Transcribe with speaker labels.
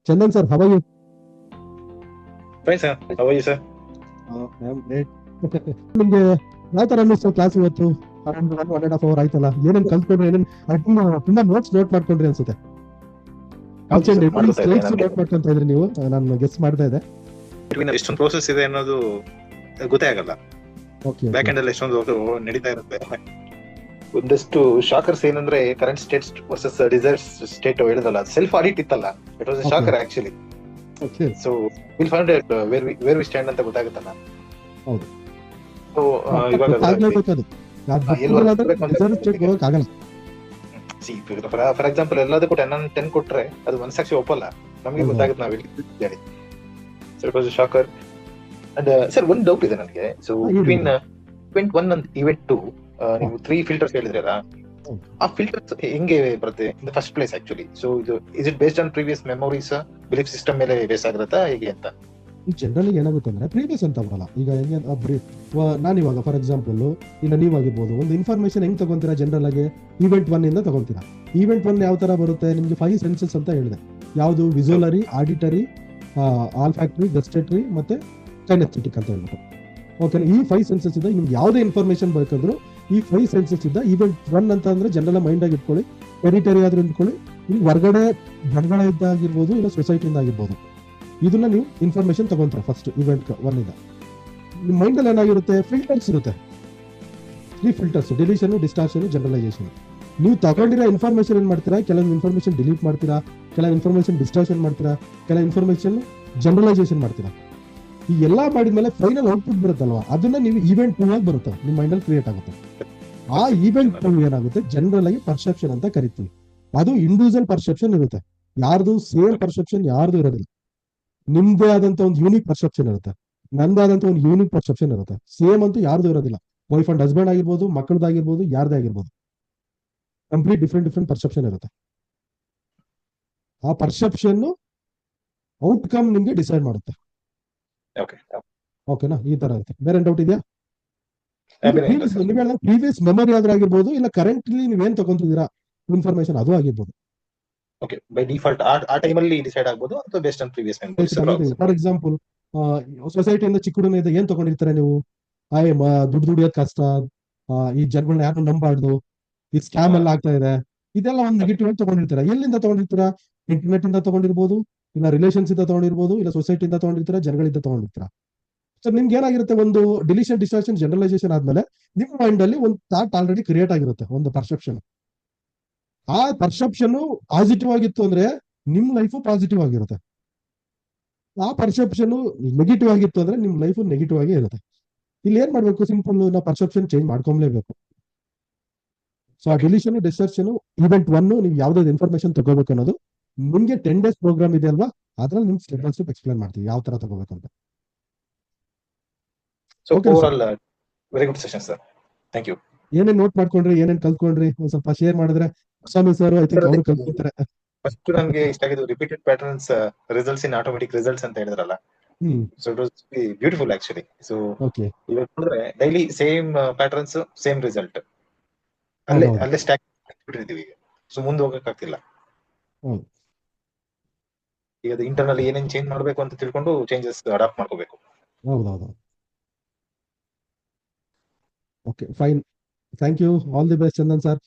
Speaker 1: Chandan sir, how are you?
Speaker 2: Fine, sir. How are you, sir?
Speaker 1: I am great. ನಿಮ್ಗೆ ಯಾವ ತರ ಅನ್ನಿಸ್ತು class ಇವತ್ತು? ಅರೌಂಡ್ 1.5 hour ಆಯ್ತಲ್ಲ, ಏನೇನ್ ಕಲ್ತ್ಕೊಂಡ್ರಿ, ಏನೇನ್ ತುಂಬಾ ನೋಟ್ಸ್ ನೋಟ್ ಮಾಡ್ಕೊಂಡ್ರಿ ಅನ್ಸುತ್ತೆ.
Speaker 2: ಹೌದು sir, ಮಾಡ್ಕೊತಾ ಇದ್ದೆ.
Speaker 1: ಸ್ಲೈಡ್ಸ್ ನೋಟ್ ಮಾಡ್ಕೊಂತ ಇದ್ರಿ ನೀವು, ನಾನು ಗೆಸ್ ಮಾಡ್ತಾ ಇದ್ದೆ.
Speaker 2: ಎಷ್ಟೊಂದು ಪ್ರೋಸೆಸ್ ಇದೆ ಅನ್ನೋದು ಗೊತ್ತೇ ಆಗಲ್ಲ.
Speaker 1: ಓಕೆ,
Speaker 2: ಬ್ಯಾಕ್ ಎಂಡ್ ಅಲ್ಲಿ ಎಷ್ಟೊಂದು ನಡೀತಾ ಇರುತ್ತೆ. ಒಂದಷ್ಟು ಶಾಕರ್ಸ್ ಏನಂದ್ರೆ current state versus desires state ಹೇಳಿದಲ್ಲ, ಸೆಲ್ಫ್ ಆಡಿಟ್ ಇತ್ತಲ್ಲ, it was shocker actually.
Speaker 1: Okay,
Speaker 2: so will find out where we stand ಅಂತ ಗೊತ್ತಾಗುತ್ತಲ್ಲ.
Speaker 1: ಹೌದು.
Speaker 2: ಸೊ ಇವಾಗ
Speaker 1: ಗೊತ್ತಾಗ್ಲೇಬೇಕದು.
Speaker 2: ಫಾರ್ ಎಕ್ಸಾಂಪಲ್ ಎಲ್ಲದಕ್ಕೂ 10 ಕೊಟ್ರೆ ಅದು ಮನಸ್ಸಾಕ್ಷಿ ಒಪ್ಪಲ್ಲ, ನಮಗೆ ಗೊತ್ತಾಗುತ್ತೆ ನಾವ್ ಹೇಳಿ. So it was shocker. And sir ಒಂದು ಡೌಟ್ ಇದೆ ನನಗೆ. So between event 1 and event 2 ನೀವು 3 ಫಿಲ್ಟರ್ಸ್ ಹೇಳಿದ್ರಲ್ಲ, ಆ ಫಿಲ್ಟರ್ಸ್ ಹೆಂಗೆ ಬರುತ್ತೆ in the first place actually? So ಇದು is it based on previous memories, belief system ಮೇಲೆ ಬೇಸ್ ಆಗಿರುತ್ತಾ ಹೇಗೆ ಅಂತ?
Speaker 1: ಜನರಲಿ ಏನಾಗುತ್ತೆ ಅಂದ್ರೆ ಪ್ರೀವಿಯಸ್ ಅಂತ ಬರಲ್ಲ. ಈಗ ಹೆಂಗೆ ನಾನು ಇವಾಗ ಫಾರ್ ಎಕ್ಸಾಂಪಲ್ ಇಲ್ಲ ನೀವಾಗಿರ್ಬೋದು, ಒಂದು ಇನ್ಫಾರ್ಮೇಶನ್ ಹೆಂಗ್ ತಗೊಂತೀರಾ ಜನರಲ್ ಆಗಿ ಈವೆಂಟ್ 1 ಇಂದ ತಗೊಂತೀರಾ. ಈವೆಂಟ್ 1 ಯಾವ ತರ ಬರುತ್ತೆ ನಿಮ್ಗೆ? 5 ಸೆನ್ಸಸ್ ಅಂತ ಹೇಳಿದೆ. ಯಾವುದು? ವಿಜುವಲರಿ, ಆಡಿಟರಿ, ಆಲ್ಫ್ಯಾಕ್ಟರಿ, ಗಸ್ಟೇಟರಿ ಮತ್ತೆ ಕೈನೆಸ್ಥೆಟಿಕ್ ಅಂತ ಹೇಳ್ಬಿಟ್ಟು. ಓಕೆ, ಈ 5 ಸೆನ್ಸಸ್ ಇಂದ ನಿಮ್ಗೆ ಯಾವುದೇ ಇನ್ಫಾರ್ಮೇಶನ್ ಬೇಕಂದ್ರು ಈ 5 ಸೆನ್ಸಸ್ ಇಂದ ಈವೆಂಟ್ 1 ಅಂತ ಅಂದ್ರೆ ಜನರಲ್ ಮೈಂಡ್ ಆಗಿ ಇಟ್ಕೊಳ್ಳಿ. ಟೆರಿಟರಿ ಆದ್ರೂ ಇಟ್ಕೊಳ್ಳಿ, ಇಲ್ಲಿ ಹೊರಗಡೆ ಜನಗಳ ಇದ್ದಾಗಿರ್ಬೋದು, ಇಲ್ಲ ಸೊಸೈಟಿಯಿಂದ ಆಗಿರ್ಬೋದು, ಇದನ್ನ ನೀವು ಇನ್ಫಾರ್ಮೇಶನ್ ತಗೊಂತೀರ ಫಸ್ಟ್ ಇವೆಂಟ್ 1 ಇಂದ. ನಿಮ್ಮ ಮೈಂಡ್ ಅಲ್ಲಿ ಏನಾಗಿರುತ್ತೆ? ಫಿಲ್ಟರ್ಸ್ ಇರುತ್ತೆ. 3 ಫಿಲ್ಟರ್ಸ್: ಡಿಲೀಷನ್, ಡಿಸ್ಟಾರ್ಷನ್, ಜನರಲೈಸೇಷನ್. ನೀವು ತಗೊಂಡಿರೋ ಇನ್ಫಾರ್ಮೇಶನ್ ಏನ್ ಮಾಡ್ತೀರಾ? ಕೆಲವು ಇನ್ಫಾರ್ಮೇಶನ್ ಡಿಲೀಟ್ ಮಾಡ್ತೀರಾ, ಕೆಲವು ಇನ್ಫಾರ್ಮೇಶನ್ ಡಿಸ್ಟಾರ್ಷನ್ ಮಾಡ್ತೀರಾ, ಕೆಲವು ಇನ್ಫಾರ್ಮೇಶನ್ ಜನರಲೈಸೇಷನ್ ಮಾಡ್ತೀರಾ. ಈ ಎಲ್ಲಾ ಮಾಡಿದ್ಮೇಲೆ ಫೈನಲ್ ಔಟ್ಪುಟ್ ಬರುತ್ತಲ್ವಾ, ಅದನ್ನ ನೀವು ಈವೆಂಟ್ 2 ಆಗಿ ಬರುತ್ತೆ, ನಿಮ್ಮ ಮೈಂಡ್ ಅಲ್ಲಿ ಕ್ರಿಯೇಟ್ ಆಗುತ್ತೆ. ಆ ಈವೆಂಟ್ 2 ಏನಾಗುತ್ತೆ? ಜನರಲ್ ಆಗಿ ಪರ್ಸೆಪ್ಷನ್ ಅಂತ ಕರಿತೀವಿ. ಅದು ಇಂಡಿವಿಜುವಲ್ ಪರ್ಸೆಪ್ಷನ್ ಇರುತ್ತೆ. ಯಾರ್ದು ಸೇಮ್ ಪರ್ಸೆಪ್ಷನ್ ಯಾರ್ದು ಇರೋದಿಲ್ಲ. ನಿಮ್ದೇ ಆದಂತ ಒಂದು ಯೂನಿಕ್ ಪರ್ಸೆಪ್ಷನ್ ಇರುತ್ತೆ, ನಂದಾದಂತ ಒಂದು ಯೂನಿಕ್ ಪರ್ಸೆಪ್ಷನ್ ಇರುತ್ತೆ. ಸೇಮ್ ಅಂತೂ ಯಾರ್ದು ಇರೋದಿಲ್ಲ. ವೈಫ್ ಅಂಡ್ ಹಸ್ಬೆಂಡ್ ಆಗಿರ್ಬೋದು, ಮಕ್ಕಳದಾಗಿರ್ಬೋದು, ಯಾರ್ದೇ ಆಗಿರ್ಬೋದು, ಕಂಪ್ಲೀಟ್ ಡಿಫ್ರೆಂಟ್ ಪರ್ಸೆಪ್ಷನ್ ಇರುತ್ತೆ. ಆ ಪರ್ಸೆಪ್ಷನ್ ಔಟ್ಕಮ್ ನಿಮ್ಗೆ ಡಿಸೈಡ್ ಮಾಡುತ್ತೆ. ಓಕೆನಾ? ಈ ತರ ಇರುತ್ತೆ. ಬೇರೆ ಡೌಟ್ ಇದೆಯಾ? ಪ್ರೀವಿಯಸ್ ಮೆಮೊರಿ ಆದ್ರೂ ಆಗಿರ್ಬೋದು, ಇಲ್ಲ ಕರೆಂಟ್ಲಿ ನೀವೇನ್ ತಗೊಂತಿದ್ದೀರಾ ಇನ್ಫಾರ್ಮೇಶನ್ ಅದು ಆಗಿರ್ಬೋದು.
Speaker 2: ಓಕೆ, ಬೈ ಡಿಫಾಲ್ಟ್ ಆ ಟೈಮ್ ಅಲ್ಲಿ ಡಿಸೈಡ್ ಆಗಬಹುದು ಅಥವಾ based on previous memories.
Speaker 1: For example ಸೊಸೈಟಿಯಿಂದ ಚಿಕ್ಕ ಹುಡುಗನಿಂದ ಏನ್ ತಗೊಂಡಿರ್ತಾರೆ ನೀವು? ದುಡ್ಡು ದುಡಿಯೋದ್ ಕಷ್ಟ, ಈ ಜನಗಳನ್ನ ಯಾರು ನಂಬಾರ್ದು, ಈ ಸ್ಕ್ಯಾಮ್ ಎಲ್ಲ ಆಗ್ತಾ ಇದೆ, ಇದೆಲ್ಲ ಒಂದು ನೆಗೆಟಿವ್ ಆಗಿ ತಗೊಂಡಿರ್ತೀರಾ. ಎಲ್ಲಿಂದ ತಗೊಂಡಿರ್ತೀರಾ? ಇಂಟರ್ನೆಟ್ ಇಂದ ತಗೊಂಡಿರ್ಬೋದು, ಇಲ್ಲ ರಿಲೇಷನ್ಸ್ ಇಂದ ತಗೊಂಡಿರ್ಬೋದು, ಇಲ್ಲ ಸೊಸೈಟಿಯಿಂದ ತಗೊಂಡಿರ್ತೀರಾ, ಜನಗಳಿಂದ ತಗೊಂಡಿರ್ತೀರಾ. ಸೊ ನಿಮ್ಗೆ ಏನಾಗಿರುತ್ತೆ? ಒಂದು ಡಿಲೀಷನ್, ಡಿಸ್ಟಾರ್ಷನ್, ಜನರಲೈಸೇಷನ್ ಆದ್ಮೇಲೆ ನಿಮ್ಮ ಮೈಂಡ್ ಅಲ್ಲಿ ಒಂದು ಥಾಟ್ ಆಲ್ರೆಡಿ ಕ್ರಿಯೇಟ್ ಆಗಿರುತ್ತೆ, ಒಂದು ಪರ್ಸೆಪ್ಷನ್. ಆ ಪರ್ಸೆಪ್ಷನ್ ಪಾಸಿಟಿವ್ ಆಗಿತ್ತು ಅಂದ್ರೆ ನಿಮ್ ಲೈಫು ಪಾಸಿಟಿವ್ ಆಗಿರುತ್ತೆ. ಆ ಪರ್ಸೆಪ್ಷನ್ ನೆಗೆಟಿವ್ ಆಗಿತ್ತು ಅಂದ್ರೆ ನಿಮ್ ಲೈಫ್ ನೆಗೆಟಿವ್ ಆಗಿ ಇರುತ್ತೆ. ಇಲ್ಲಿ ಏನ್ ಮಾಡ್ಬೇಕು? ಸಿಂಪಲ್, ನಾವು ಪರ್ಸೆಪ್ಷನ್ ಚೇಂಜ್ ಮಾಡ್ಕೊಂಡ್ಲೇಬೇಕು. ಸೊ ಆ ಡಿಲೀಷನ್, ಡಿಸ್ಟರ್ಷನ್, ಇವೆಂಟ್ 1 ನೀವು ಯಾವ್ದಾದ್ರು ಇನ್ಫಾರ್ಮೇಶನ್ ತಗೋಬೇಕು ಅನ್ನೋದು ನಿಮ್ಗೆ 10 days ಪ್ರೋಗ್ರಾಮ್ ಇದೆ ಅಲ್ವಾ, ಅದ್ರಲ್ಲಿ ನಿಮ್ಗೆ ಸ್ಟೆಪ್ ಬೈ ಸ್ಟೆಪ್ ಎಕ್ಸ್ಪ್ಲೇನ್ ಮಾಡ್ತೀವಿ ಯಾವ ತರ ತಗೋಬೇಕು ಅಂತ.
Speaker 2: So overall very good session sir, thank you.
Speaker 1: ಏನೇನ್ ನೋಟ್ ಮಾಡ್ಕೊಂಡ್ರಿ, ಏನೇನ್ ಕಲ್ತ್ಕೊಂಡ್ರಿ ಒಂದ್ ಸ್ವಲ್ಪ ಶೇರ್ ಮಾಡಿದ್ರೆ ಸ್ವಾಮಿ ಸರ್ ಐ ಥಿಂಕ್ ಅವರು ಕಲ್ತ್ಕೊತಾರೆ.
Speaker 2: ಫಸ್ಟ್ ನಮಗೆ ಇಷ್ಟ ಆಗಿದ್ದು repeated patterns results in automatic results ಅಂತ ಹೇಳಿದ್ರಲ್ಲ. So it was beautiful actually. So ಇವಾಗ ನೋಡಿದ್ರೆ daily same patterns, same result, ಅಲ್ಲೇ ಸ್ಟ್ಯಾಕ್ ಬಿಟ್ಟಿರ್ತೀವಿ. ಸೊ ಮುಂದೆ ಹೋಗಕ್ ಆಗ್ತಿಲ್ಲ. ಈಗ ಅದು ಇಂಟರ್ನಲ್ ಏನೇನ್ ಚೇಂಜ್ ಮಾಡಬೇಕು ಅಂತ ತಿಳ್ಕೊಂಡು ಚೇಂಜಸ್ ಅಡಾಪ್ಟ್ ಮಾಡ್ಕೋಬೇಕು.
Speaker 1: ಹೌದೌದು. Okay, fine. Thank you. All the best Chandan sir.